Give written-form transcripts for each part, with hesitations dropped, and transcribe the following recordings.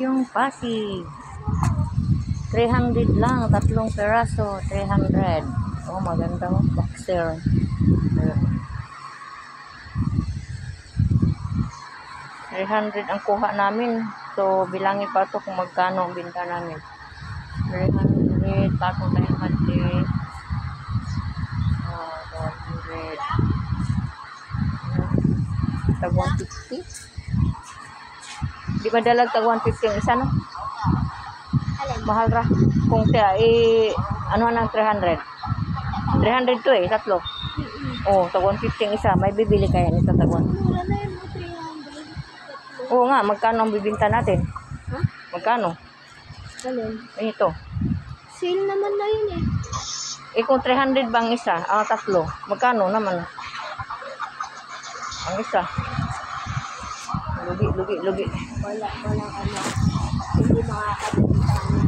yung Pasig. 300 lang, 3 peraso, 300. Oh, magandang boxer. 300 ang kuha namin. So, bilangin pa to kung magkano ang binta namin. 300, patong 900. 100. Tag 150. Di ba dalag tag 150 yung isa, no? Mahal ra. Kung ano nang 300? 300 to eh, tatlo. Oh, tag 150 yung isa. May bibili kaya nito tag 1. Oo nga, magkano ang bibinta natin? Ha? Magkano? Alin? Ito. Sale naman na yun eh. Kung 300 bang isa, tatlo. Magkano naman? Ang isa. Lugi. Walang ano. Hindi makakabenta na.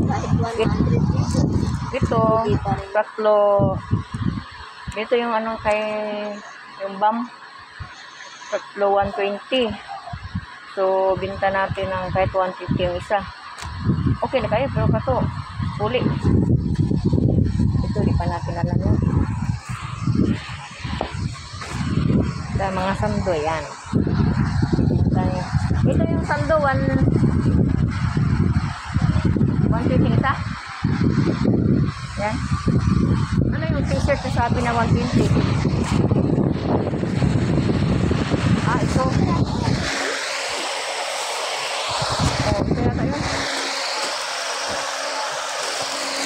Kahit 100 Ito, tatlo. Dito yung ano yung BAM. Tatlo 120. So, binta natin ng kahit 150 yung isa. Okay na kayo, pero kaso, huli. Ito, di pa natin alam yun. Sa mga sando, yan. Ito yung sando, 120 isa. Yan. Ano yung t-shirt na sabi na 120? Ito.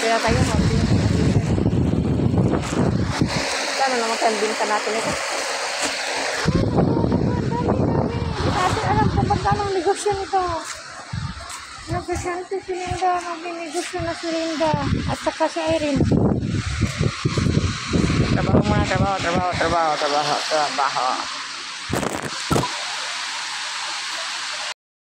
Kaya tayo, 120. Kano naman kayang binta natin ito? Hindi natin alam kung magkano ang negosyo nito. Nagsasanto si Linda, magbinegosyo na si Linda. At saka si Irene. Trabaho muna, trabaho.